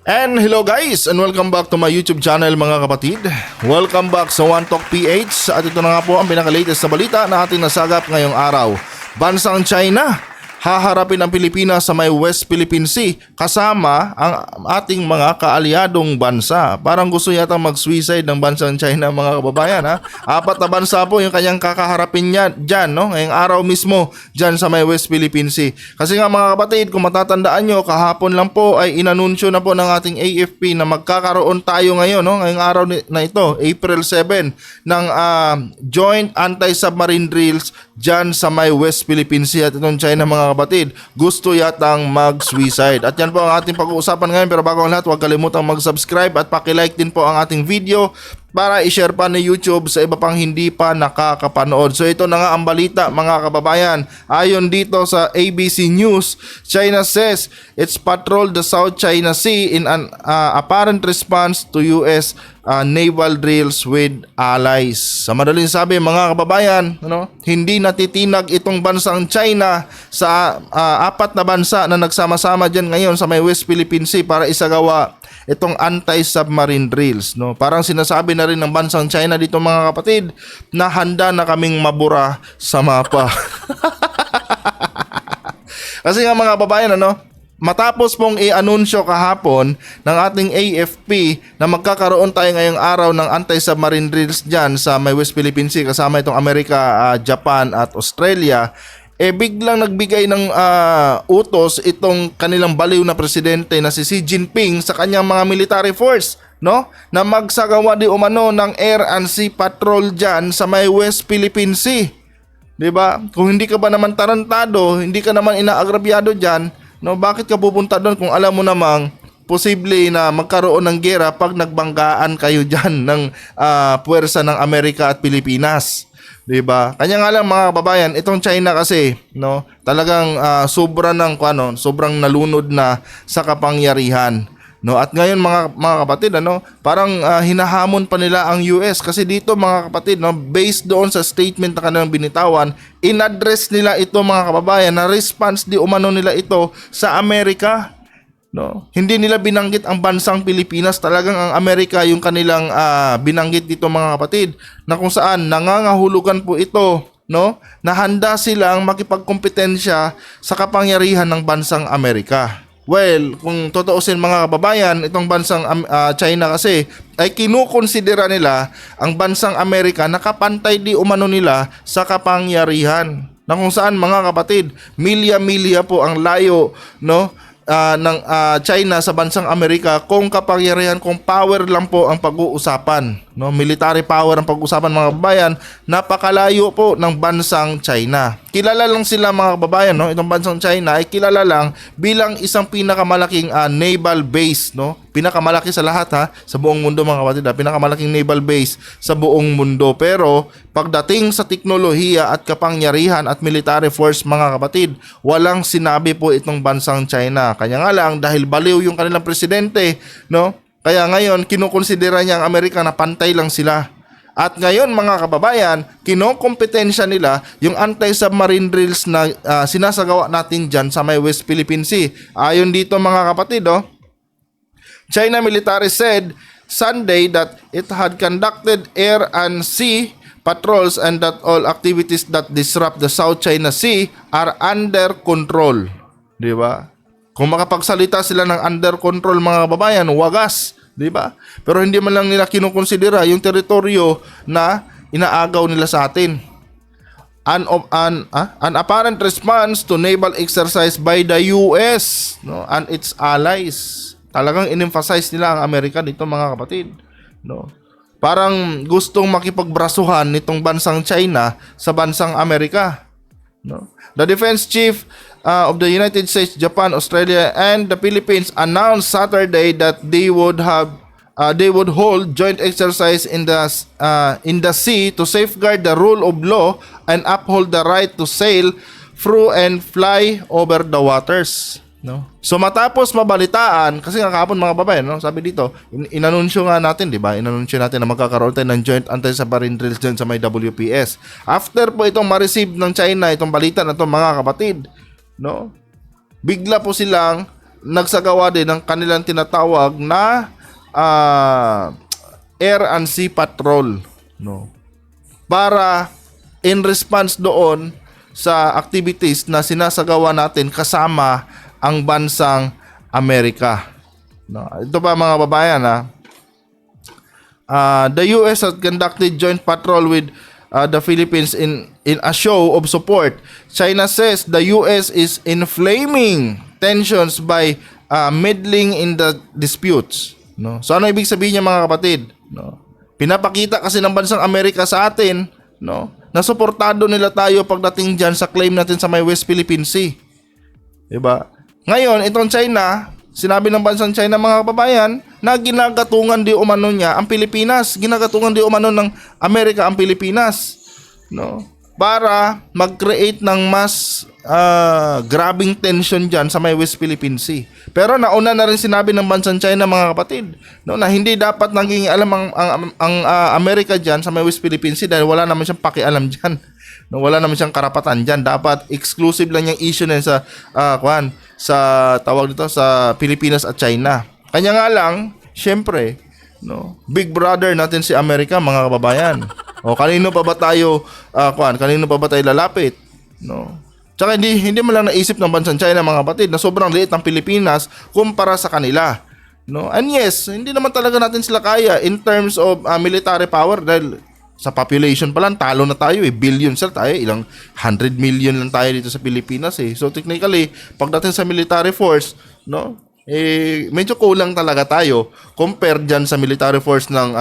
And hello guys, and welcome back to my YouTube channel mga kapatid. Welcome back sa One Talk PH. At ito na nga po ang pinaka-latest na balita na ating nasagap ngayong araw. Bansang China haharapin ang Pilipinas sa may West Philippine Sea kasama ang ating mga kaalyadong bansa. Parang gusto yata mag-suicide ng bansang China mga kababayan ha. Apat na bansa po yung kanyang kakaharapin niya dyan, no? Ngayong araw mismo dyan sa may West Philippine Sea. Kasi nga mga kapatid, kung matatandaan nyo, kahapon lang po ay inanunsyo na po ng ating AFP na magkakaroon tayo ngayon, no? Ngayong araw na ito, April 7, ng joint anti-submarine drills dyan sa may West Philippine Sea. At itong China mga kapatid, gusto yatang mag-suicide. At yan po ang ating pag-uusapan ngayon. Pero bago ang lahat, huwag kalimutang mag-subscribe at pakilike din po ang ating video para i-share pa ni YouTube sa iba pang hindi pa nakakapanood. So ito na nga ang balita mga kababayan. Ayon dito sa ABC News, China says it's patrolled the South China Sea in an apparent response to US naval drills with allies. Sa madaling sabi mga kababayan, hindi natitinag itong bansang China sa apat na bansa na nagsama-sama dyan ngayon sa may West Philippine Sea para isagawa itong anti-submarine drills, no? Parang sinasabi na rin ng bansang China dito mga kapatid na handa na kaming mabura sa mapa. Kasi nga mga babayan, matapos pong i-anunsyo kahapon ng ating AFP na magkakaroon tayo ngayong araw ng anti-submarine drills dyan sa may West Philippine Sea kasama itong Amerika, Japan at Australia, biglang nagbigay ng utos itong kanilang baliw na presidente na si Xi Jinping sa kanyang mga military force, no? Na magsagawa di umano ng air and sea patrol dyan sa may West Philippine Sea. 'Di ba? Kung hindi ka ba naman tarantado, hindi ka naman inaagrabyado dyan, no? Bakit ka pupunta doon kung alam mo namang posible na magkaroon ng gera pag nagbanggaan kayo dyan ng puwersa ng Amerika at Pilipinas? 'Di ba? Kanya nga lang mga kababayan, itong China kasi, no, talagang sobrang nalunod na sa kapangyarihan, no? At ngayon mga kapatid, parang hinahamon pa nila ang US kasi dito mga kapatid, no, based doon sa statement na kanilang binitawan, in-address nila ito mga kababayan na response di umano nila ito sa Amerika. No, hindi nila binanggit ang bansang Pilipinas, talagang ang Amerika yung kanilang binanggit dito mga kapatid, na kung saan nangangahulugan po ito, no, na handa silang makipagkompetensya sa kapangyarihan ng bansang Amerika. Well, kung totoosin mga kababayan, itong bansang China kasi ay kinukonsidera nila ang bansang Amerika na kapantay di umano nila sa kapangyarihan. Na kung saan mga kapatid, milya-milya po ang layo, no, ng China sa bansang Amerika kung kapangyarihan, kung power lang po ang pag-uusapan, no? Military power ang pag-uusapan mga kababayan, napakalayo po ng bansang China. Kilala lang sila mga kababayan, no? Itong bansang China ay kilala lang bilang isang pinakamalaking naval base, no? Pinakamalaki sa lahat sa buong mundo mga kapatid, pinakamalaking naval base sa buong mundo. Pero pagdating sa teknolohiya at kapangyarihan at military force mga kapatid, walang sinabi po itong bansang China. Kanya nga lang dahil baliw yung kanilang presidente, no? Kaya ngayon kinukonsidera niya ang Amerika na pantay lang sila. At ngayon mga kababayan, kinokompetensya nila yung anti-submarine drills na sinasagawa natin dyan sa may West Philippine Sea. Ayon dito mga kapatid, China military said Sunday that it had conducted air and sea patrols and that all activities that disrupt the South China Sea are under control. Di ba? Kung makapagsalita sila ng under control mga kababayan, wagas. Di ba? Pero hindi man lang nila kinukonsidera yung teritoryo na inaagaw nila sa atin. An apparent response to naval exercise by the US, no, and its allies. Talagang in-emphasize nila ang Amerika dito mga kapatid, no? Parang gustong makipagbrasuhan nitong bansang China sa bansang Amerika, no? The defense chief of the United States, Japan, Australia, and the Philippines announced Saturday that they would hold joint exercise in the sea to safeguard the rule of law and uphold the right to sail through and fly over the waters. No? So matapos mabalitaan, kasi nga kahapon mga babae, no, sabi dito, inanunsyo nga natin, di ba? Inanunsyo natin na magkakaroon tayo ng joint anti-submarine drills dyan sa may WPS. After po itong ma-receive ng China, itong balita na to mga kapatid, no? Bigla po silang nagsagawa din ng kanilang tinatawag na Air and Sea Patrol, no? Para in response doon sa activities na sinasagawa natin kasama ang bansang Amerika. No, ito pa mga babayan, the US has conducted joint patrol with the Philippines in a show of support. China says the US is inflaming tensions by meddling in the disputes. No? So ano ibig sabihin niya mga kapatid? No? Pinapakita kasi ng bansang Amerika sa atin, no, na suportado nila tayo pagdating diyan sa claim natin sa may West Philippine Sea. Diba? Ngayon, itong China, sinabi ng bansang China mga kababayan na ginagatungan di umano niya ang Pilipinas, ginagatungan di umano ng Amerika ang Pilipinas, no? Para mag-create ng mas grabing tension diyan sa may West Philippine Sea. Pero nauna na rin sinabi ng bansang China mga kapatid, no, na hindi dapat naging alam ang Amerika diyan sa may West Philippine Sea dahil wala naman siyang pakialam diyan. No, wala naman siyang karapatan diyan. Dapat exclusive lang yung issue na sa sa tawag dito sa Pilipinas at China. Kanya nga lang, syempre, no, big brother natin si Amerika mga kababayan. O kanino pa ba tayo kanino pa ba tayo lalapit, no? Tsaka hindi man lang naisip ng bansang China mga kapatid na sobrang liit ng Pilipinas kumpara sa kanila, no? And yes, hindi naman talaga natin sila kaya in terms of military power dahil sa population pa lang talo na tayo billion sir tayo, ilang 100 million lang tayo dito sa Pilipinas eh. So technically, pagdating sa military force, no, medyo kulang talaga tayo compare diyan sa military force ng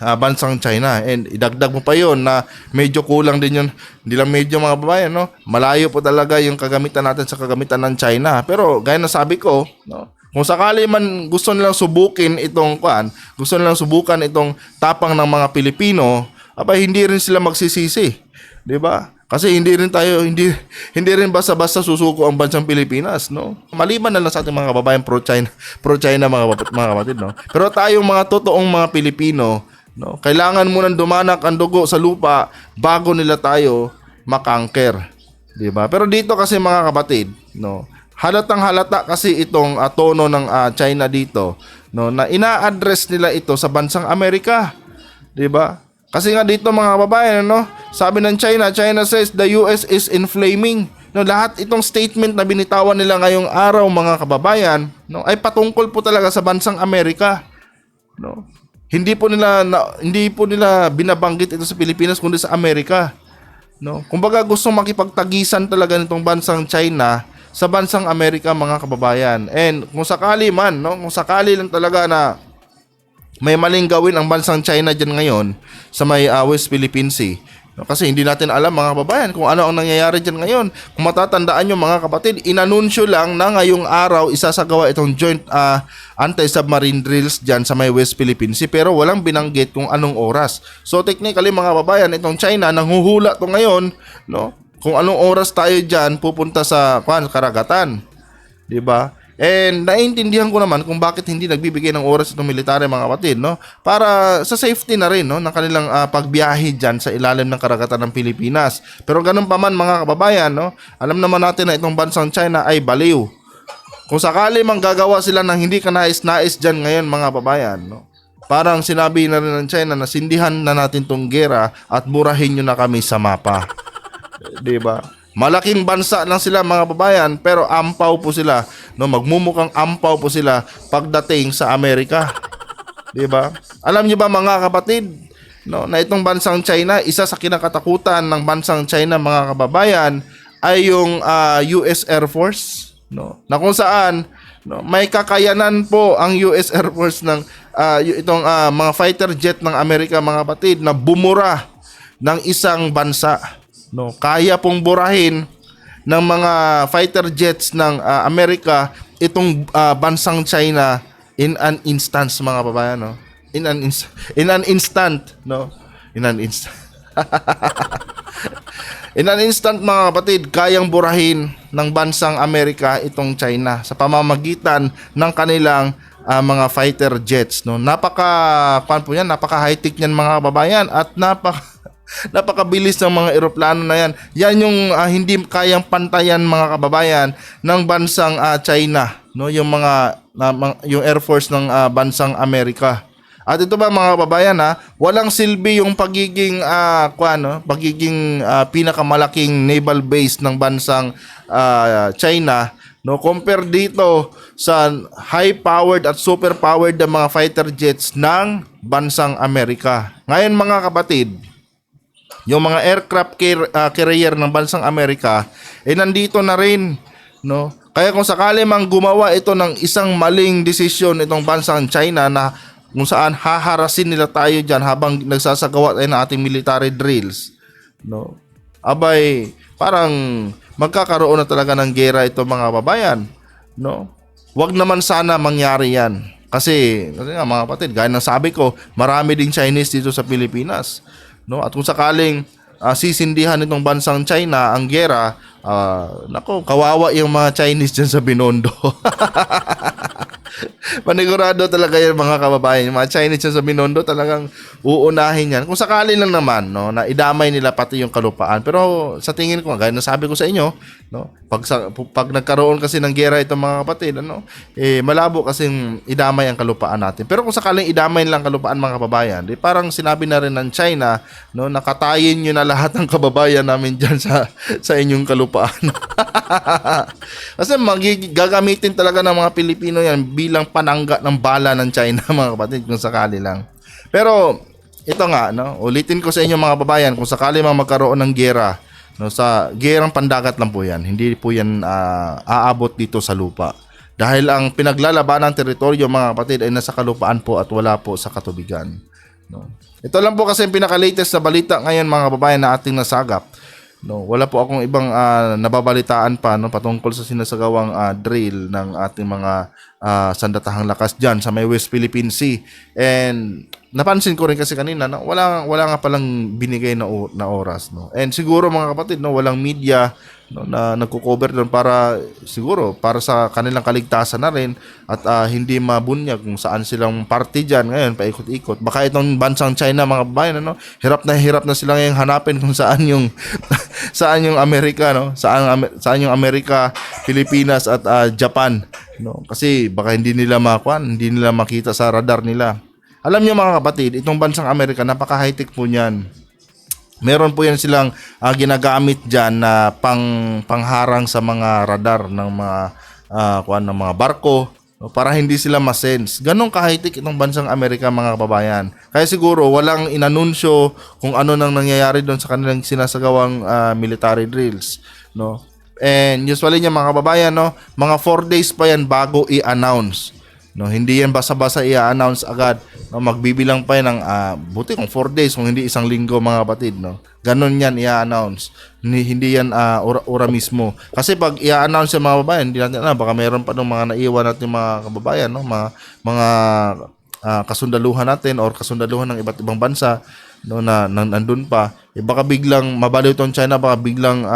bansang China. And idagdag mo pa yon na medyo kulang din yun, hindi lang medyo mga babayan, no, malayo po talaga yung kagamitan natin sa kagamitan ng China. Pero gaya na sabi ko, no, kung sakali man gusto nilang subukan itong tapang ng mga Pilipino, hindi rin sila magsisisi, 'di ba? Kasi hindi rin basta-basta susuko ang bansang Pilipinas, no? Maliban na lang sa ating mga kababayan pro-China mga kapatid, no? Pero tayong mga totoong mga Pilipino, no, kailangan munang dumanak ang dugo sa lupa bago nila tayo makangker, 'di ba? Pero dito kasi mga kapatid, no, halatang halata kasi itong tono ng China dito, no, na ina-address nila ito sa bansang Amerika, 'di ba? Kasi nga dito mga kababayan, no, sabi ng China says the US is inflaming. No, lahat itong statement na binitawan nila ngayong araw mga kababayan, no, ay patungkol po talaga sa bansang Amerika, no. Hindi po nila binabanggit ito sa Pilipinas kundi sa Amerika, no. Kumbaga gustong makipagtagisan talaga nitong bansang China sa bansang Amerika mga kababayan. And kung sakali man, no, kung sakali lang talaga na may maling gawin ang bansang China dyan ngayon sa may West Philippine Sea, no, kasi hindi natin alam mga kababayan kung ano ang nangyayari dyan ngayon. Kung matatandaan nyo mga kapatid, inanunsyo lang na ngayong araw isasagawa itong joint anti-submarine drills dyan sa may West Philippine Sea, pero walang binanggit kung anong oras. So technically mga kababayan, itong China nanghuhula to ngayon, no, kung anong oras tayo dyan pupunta sa karagatan, di ba? And naiintindihan ko naman kung bakit hindi nagbibigay ng oras itong military mga kapatid, no? Para sa safety na rin, no, ng kanilang pagbiyahe dyan sa ilalim ng karagatan ng Pilipinas. Pero ganun pa man mga kababayan, no, alam naman natin na itong bansang China ay baliw. Kung sakali mang gagawa sila ng hindi kanais-nais dyan ngayon mga kababayan, no, parang sinabi na rin ng China na sindihan na natin tong gera at burahin nyo na kami sa mapa. Diba? Malaking bansa lang sila mga babayan, pero ampaw po sila, no, magmumukhang ampaw po sila pagdating sa Amerika. 'Di ba? Alam niyo ba mga kapatid, no, na itong bansang China, isa sa kinakatakutan ng bansang China mga kababayan ay yung US Air Force, no. Na kung saan, no, may kakayanan po ang US Air Force ng itong mga fighter jet ng Amerika mga kapatid na bumura ng isang bansa. No, kaya pong burahin ng mga fighter jets ng Amerika itong bansang China in an instant mga babayan, no. In an instant, no. In an instant. In an instant mga kapatid, kayang burahin ng bansang Amerika itong China sa pamamagitan ng kanilang mga fighter jets, no. Napaka high-tech niyan mga kababayan at Napakabilis ng mga eroplano na yan. Yan yung hindi kayang pantayan mga kababayan ng bansang China, no? Yung yung Air Force ng bansang Amerika. At ito ba mga kababayan, walang silbi yung pagiging pinakamalaking naval base ng bansang China, no, compare dito sa high-powered at super-powered na mga fighter jets ng bansang Amerika. Ngayon mga kapatid, yung mga aircraft carrier ng bansang Amerika nandito na rin, no? Kaya kung sakali mang gumawa ito ng isang maling desisyon itong bansang China na kung saan haharasin nila tayo diyan habang nagsasagawa tayo ng ating military drills, no? Abay, parang magkakaroon na talaga ng gera ito mga babayan, no? Wag naman sana mangyari 'yan. Kasi nga mga kapatid, gaya ng sabi ko, marami ding Chinese dito sa Pilipinas, no? At kung sakaling sisindihan nitong bansang China ang gera, nako, kawawa yung mga Chinese diyan sa Binondo. Panigurado talaga yan mga kababayan. Yung mga Chinese yan sa Binondo talagang uunahin yan. Kung sakali lang naman, no, na idamay nila pati yung kalupaan. Pero sa tingin ko, gaya na sabi ko sa inyo, no, pag nagkaroon kasi ng gera itong mga kapatid, malabo kasing idamay ang kalupaan natin. Pero kung sakaling idamay lang kalupaan mga kababayan, parang sinabi na rin ng China, no, nakatayin nyo na lahat ng kababayan namin dyan sa inyong kalupaan. Kasi gagamitin talaga ng mga Pilipino yan bilang panangga ng bala ng China mga kapatid kung sakali lang. Pero ito nga, no, ulitin ko sa inyo mga kababayan, kung sakali mang magkaroon ng gera, no, sa gerang pandagat lang po yan, hindi po yan aabot dito sa lupa. Dahil ang pinaglalaban ng teritoryo mga kapatid ay nasa kalupaan po at wala po sa katubigan, no. Ito lang po kasi yung pinaka-latest na balita ngayon mga kababayan na ating nasagap. No, wala po akong ibang nababalitaan pa, no, patungkol sa sinasagawang drill ng ating mga sandatahang lakas diyan sa may West Philippine Sea. And napansin ko rin kasi kanina na wala nga palang binigay na oras, no. And siguro mga kapatid, no, walang media, no, na nagko-cover doon para siguro para sa kanilang kaligtasan na rin at hindi mabunyag kung saan silang party diyan ngayon paikot-ikot. Baka itong bansang China mga babayan, no, hirap na sila ngayong hanapin kung saan yung saan yung Amerika, no, saan yung Amerika, Pilipinas at Japan, no, kasi baka hindi nila makita sa radar nila. Alam niyo mga kapatid, itong bansang Amerika napaka-high-tech po niyan. Meron po yan silang ginagamit diyan na pangharang sa mga radar ng mga barko, no, para hindi sila ma-sense. Ganong ka-high-tech itong bansang Amerika mga kababayan. Kaya siguro walang inanunsyo kung ano nang nangyayari doon sa kanilang sinasagawang military drills, no. And usually niya mga kababayan, no, mga 4 days pa yan bago i-announce. No, hindi yan basa-basa i-announce agad. No, magbibilang pa yan ng buti kung 4 days, kung hindi isang linggo mga kapatid, no. Ganon yan i-announce. Hindi yan ora mismo. Kasi pag i-announce yung mga kababayan, hindi natin alam, baka mayroon pa ng mga naiwan natin mga kababayan, no, mga kasundaluhan natin or kasundaluhan ng iba't ibang bansa, no, na nandun pa, baka biglang mabaliw tong China, baka biglang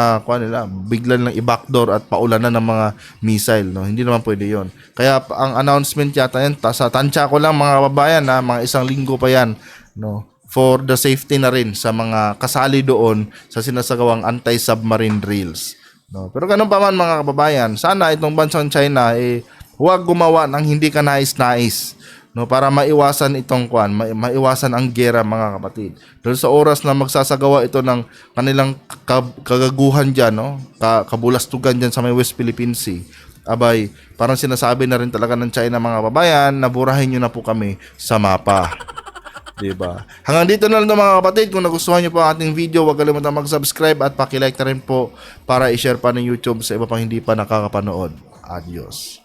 biglang lang i-backdoor at paulanan ng mga missile, no. Hindi naman pwede yon. Kaya ang announcement yata yan, sa tansya ko lang mga kababayan, mga isang linggo pa yan, no, for the safety na rin sa mga kasali doon sa sinasagawang anti-submarine drills, no. Pero ganun pa man mga kababayan, sana itong bansang China huwag gumawa ng hindi ka nais-nais, no, para maiwasan itong maiwasan ang gera mga kapatid. Dahil sa oras na magsasagawa ito ng kanilang kagaguhan diyan, no, kabulastugan diyan sa may West Philippine Sea, abay, parang sinasabi na rin talaga ng China mga kababayan, naburahin niyo na po kami sa mapa. Diba? Hanggang dito na lang mga kapatid. Kung nagustuhan niyo po ang ating video, huwag kalimutan mag-subscribe at paki-like na rin po para i-share pa ng YouTube sa iba pang hindi pa nakakapanood. Adios.